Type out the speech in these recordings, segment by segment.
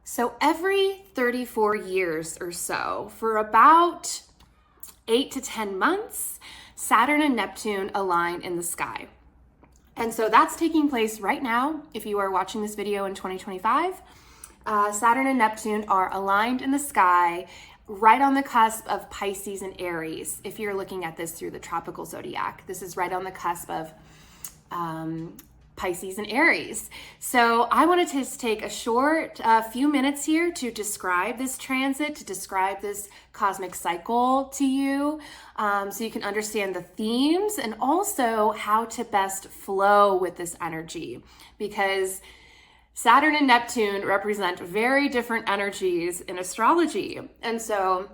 So every 34 years or so, for about 8 to 10 months, Saturn and Neptune align in the sky. And so that's taking place right now. If you are watching this video in 2025, Saturn and Neptune are aligned in the sky right on the cusp of Pisces and Aries. If you're looking at this through the Tropical Zodiac, this is right on the cusp of Pisces and Aries. So I wanted to just take a short few minutes here to describe this transit, to describe this cosmic cycle to you, so you can understand the themes and also how to best flow with this energy, because Saturn and Neptune represent very different energies in astrology. And so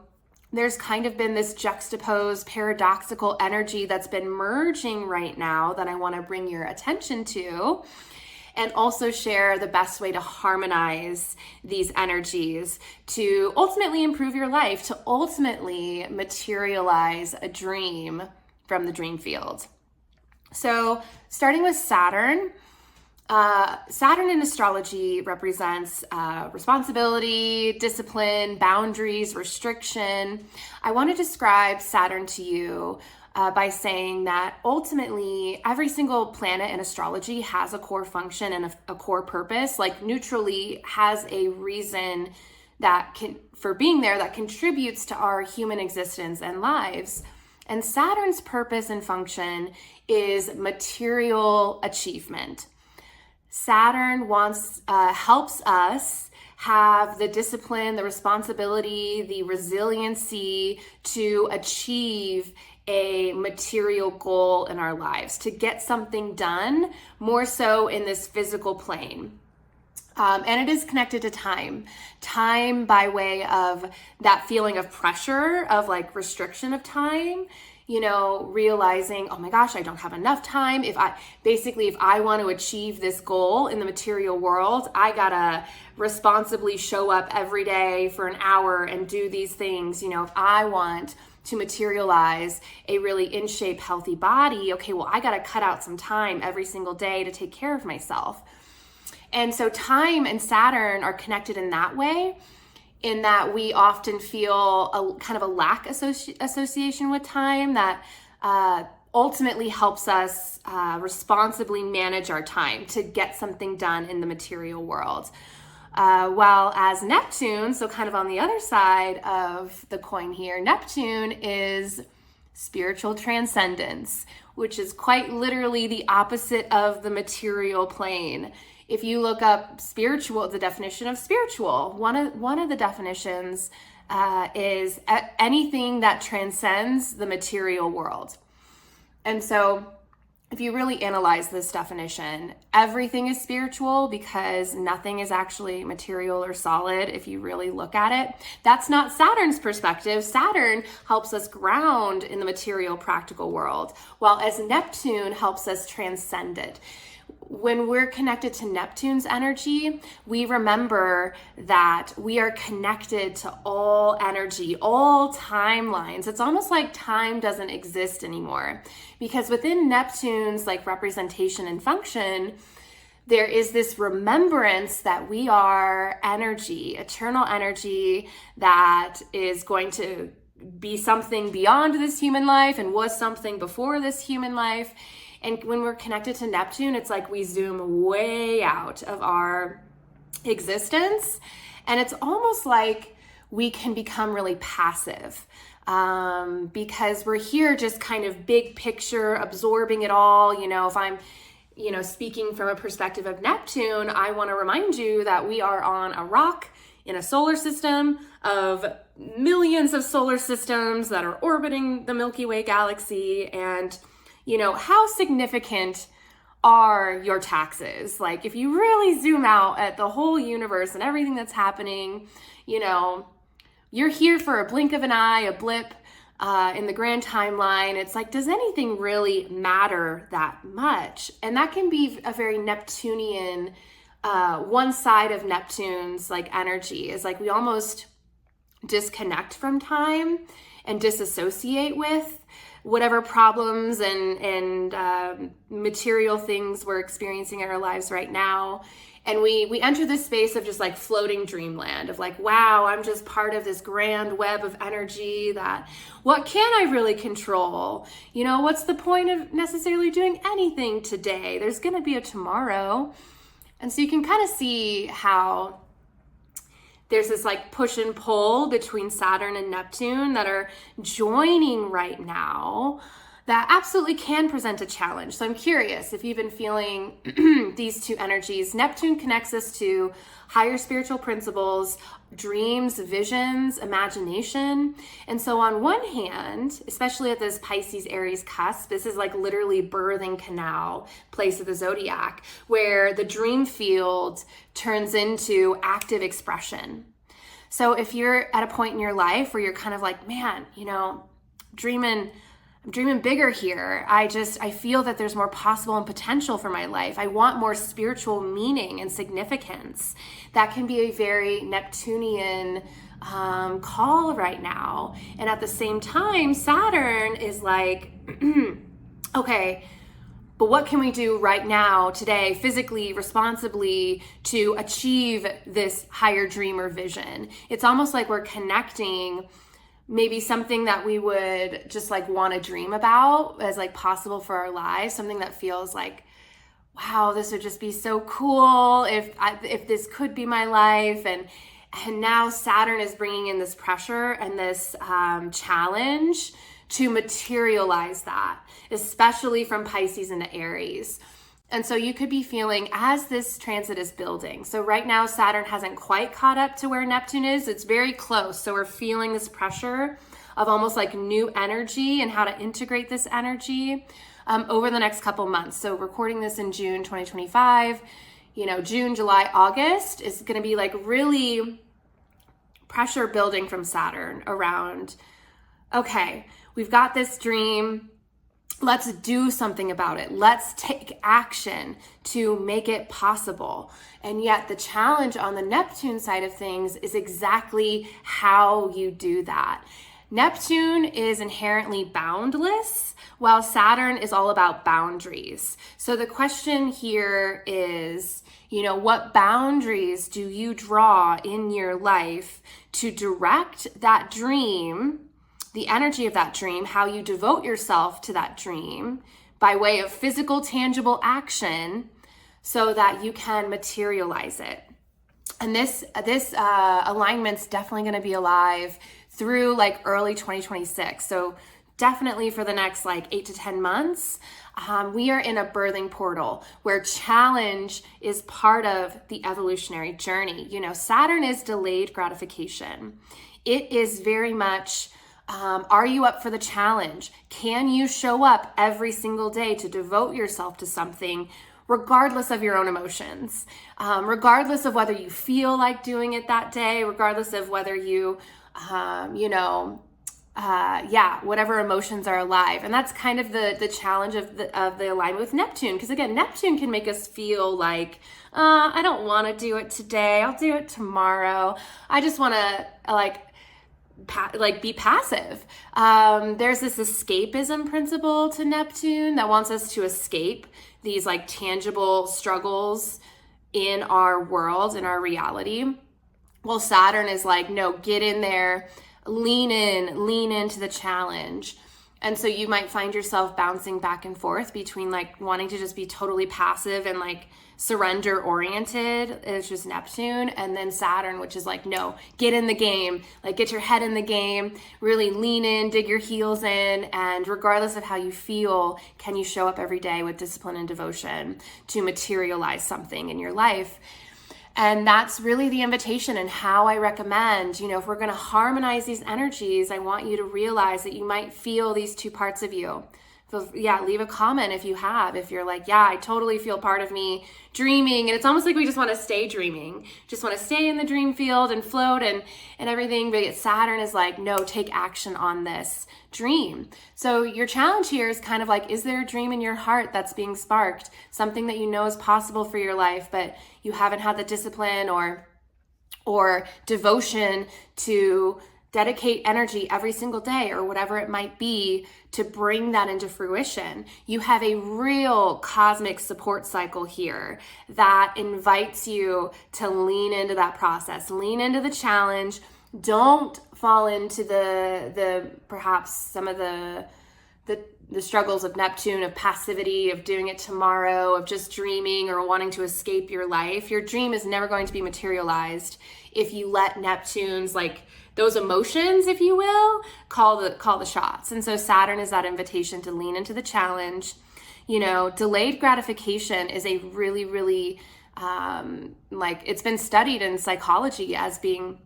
there's kind of been this juxtaposed, paradoxical energy that's been merging right now that I want to bring your attention to, and also share the best way to harmonize these energies to ultimately improve your life, to ultimately materialize a dream from the dream field. So starting with Saturn. Saturn in astrology represents responsibility, discipline, boundaries, restriction. I want to describe Saturn to you by saying that ultimately every single planet in astrology has a core function and a core purpose, like neutrally has a reason for being there that contributes to our human existence and lives. And Saturn's purpose and function is material achievement. Saturn helps us have the discipline, the responsibility, the resiliency to achieve a material goal in our lives, to get something done, more so in this physical plane. And it is connected to time by way of that feeling of pressure, of like restriction of time. You know, realizing, oh my gosh, I don't have enough time. If I want to achieve this goal in the material world, I gotta responsibly show up every day for an hour and do these things. You know, if I want to materialize a really in shape, healthy body, okay, well, I gotta cut out some time every single day to take care of myself. And so time and Saturn are connected in that way, in that we often feel a kind of a lack association with time that ultimately helps us responsibly manage our time to get something done in the material world. While as Neptune, so kind of on the other side of the coin here, Neptune is spiritual transcendence, which is quite literally the opposite of the material plane. If you look up spiritual, the definition of spiritual, one of the definitions is anything that transcends the material world. And so if you really analyze this definition, everything is spiritual because nothing is actually material or solid if you really look at it. That's not Saturn's perspective. Saturn helps us ground in the material, practical world, while as Neptune helps us transcend it. When we're connected to Neptune's energy, we remember that we are connected to all energy, all timelines. It's almost like time doesn't exist anymore, because within Neptune's like representation and function, there is this remembrance that we are energy, eternal energy that is going to be something beyond this human life and was something before this human life. And when we're connected to Neptune, it's like we zoom way out of our existence. And it's almost like we can become really passive because we're here just kind of big picture, absorbing it all. You know, if I'm, speaking from a perspective of Neptune, I want to remind you that we are on a rock in a solar system of millions of solar systems that are orbiting the Milky Way galaxy. And how significant are your taxes? Like, if you really zoom out at the whole universe and everything that's happening, you're here for a blink of an eye, a blip in the grand timeline. It's like, does anything really matter that much? And that can be a very Neptunian, one side of Neptune's like energy is like we almost disconnect from time and disassociate with whatever problems and material things we're experiencing in our lives right now. And we enter this space of just like floating dreamland of like, wow, I'm just part of this grand web of energy that what can I really control? You know, what's the point of necessarily doing anything today? There's going to be a tomorrow. And so you can kind of see how there's this like push and pull between Saturn and Neptune that are joining right now that absolutely can present a challenge. So I'm curious if you've been feeling these two energies. Neptune connects us to higher spiritual principles, dreams, visions, imagination. And so on one hand, especially at this Pisces Aries cusp, this is like literally birthing canal, place of the zodiac, where the dream field turns into active expression. So if you're at a point in your life where you're kind of like, man, you know, I'm dreaming bigger here. I feel that there's more possible and potential for my life. I want more spiritual meaning and significance. That can be a very Neptunian call right now. And at the same time, Saturn is like, okay, but what can we do right now, today, physically, responsibly, to achieve this higher dream or vision? It's almost like we're connecting maybe something that we would just like want to dream about as like possible for our lives, something that feels like, wow, this would just be so cool if this could be my life. And now Saturn is bringing in this pressure and this challenge to materialize that, especially from Pisces into Aries. And so you could be feeling as this transit is building. So right now, Saturn hasn't quite caught up to where Neptune is. It's very close. So we're feeling this pressure of almost like new energy and how to integrate this energy over the next couple months. So recording this in June 2025, you know, June, July, August is going to be like really pressure building from Saturn around, okay, we've got this dream. Let's do something about it. Let's take action to make it possible. And yet the challenge on the Neptune side of things is exactly how you do that. Neptune is inherently boundless, while Saturn is all about boundaries. So the question here is, you know, what boundaries do you draw in your life to direct that dream, the energy of that dream, how you devote yourself to that dream by way of physical, tangible action so that you can materialize it. And this alignment's definitely going to be alive through like early 2026. So definitely for the next like 8 to 10 months, we are in a birthing portal where challenge is part of the evolutionary journey. You know, Saturn is delayed gratification. It is very much, are you up for the challenge? Can you show up every single day to devote yourself to something regardless of your own emotions, regardless of whether you feel like doing it that day, regardless of whether you, whatever emotions are alive. And that's kind of the challenge of the alignment with Neptune. Because again, Neptune can make us feel like, I don't want to do it today. I'll do it tomorrow. I just want to be passive. There's this escapism principle to Neptune that wants us to escape these like tangible struggles in our world, in our reality. Well, Saturn is like, no, get in there, lean into the challenge. And so you might find yourself bouncing back and forth between like wanting to just be totally passive and like surrender oriented, it's just Neptune, and then Saturn, which is like, no, get in the game, like get your head in the game, really lean in, dig your heels in, and regardless of how you feel, can you show up every day with discipline and devotion to materialize something in your life? And that's really the invitation and how I recommend, if we're going to harmonize these energies, I want you to realize that you might feel these two parts of you. So leave a comment if you're like, I totally feel part of me dreaming. And it's almost like we just want to stay dreaming, just want to stay in the dream field and float and everything. But Saturn is like, no, take action on this dream. So your challenge here is kind of like, is there a dream in your heart that's being sparked? Something that you know is possible for your life, but you haven't had the discipline or devotion to dedicate energy every single day or whatever it might be to bring that into fruition. You have a real cosmic support cycle here that invites you to lean into that process, lean into the challenge. Don't fall into the perhaps some of the struggles of Neptune, of passivity, of doing it tomorrow, of just dreaming or wanting to escape your life. Your dream is never going to be materialized if you let Neptune's, like, those emotions, if you will, call the shots. And so Saturn is that invitation to lean into the challenge. You know, delayed gratification is a really, really, it's been studied in psychology as being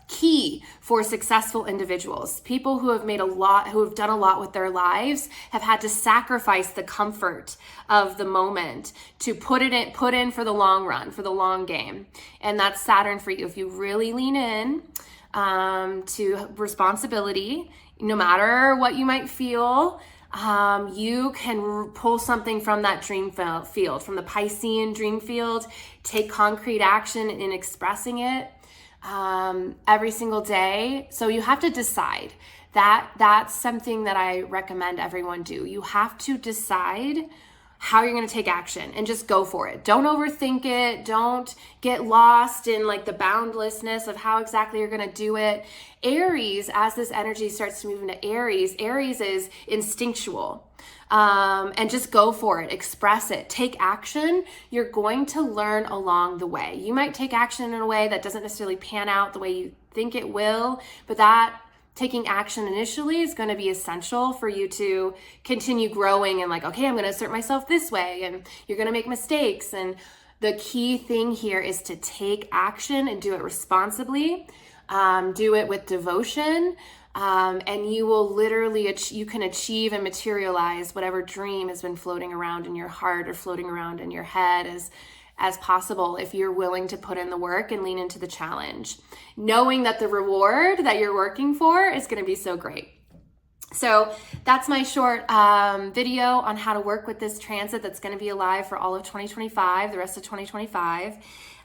key for successful individuals. People who have done a lot with their lives have had to sacrifice the comfort of the moment to put in for the long run, for the long game. And that's Saturn for you. If you really lean in to responsibility, no matter what you might feel, you can pull something from that dream field, from the Piscean dream field, take concrete action in expressing it every single day. So you have to decide. That's something that I recommend everyone do. You have to decide how you're going to take action and just go for it. Don't overthink it. Don't get lost in like the boundlessness of how exactly you're going to do it. Aries, as this energy starts to move into Aries is instinctual. And just go for it, express it, take action. You're going to learn along the way. You might take action in a way that doesn't necessarily pan out the way you think it will, but that taking action initially is going to be essential for you to continue growing and like, okay, I'm going to assert myself this way, and you're going to make mistakes. And the key thing here is to take action and do it responsibly, do it with devotion. And you will literally, you can achieve and materialize whatever dream has been floating around in your heart or floating around in your head as possible if you're willing to put in the work and lean into the challenge, knowing that the reward that you're working for is going to be so great. So that's my short video on how to work with this transit that's going to be alive for all of 2025, the rest of 2025.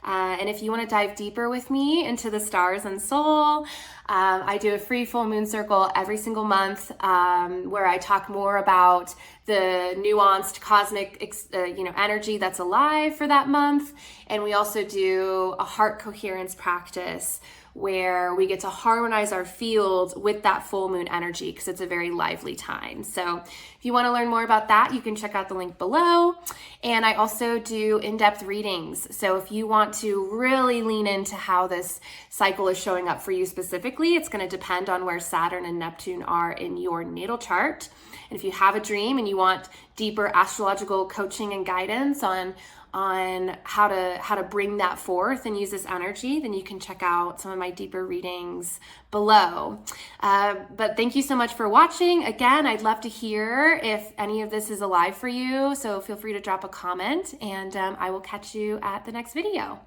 And if you want to dive deeper with me into the stars and soul, I do a free full moon circle every single month where I talk more about the nuanced cosmic energy that's alive for that month. And we also do a heart coherence practice where we get to harmonize our field with that full moon energy because it's a very lively time. So if you want to learn more about that, you can check out the link below. And I also do in-depth readings. So if you want to really lean into how this cycle is showing up for you specifically, it's going to depend on where Saturn and Neptune are in your natal chart. And if you have a dream and you want deeper astrological coaching and guidance on how to bring that forth and use this energy, then you can check out some of my deeper readings below. But thank you so much for watching. Again, I'd love to hear if any of this is alive for you, so feel free to drop a comment, and I will catch you at the next video.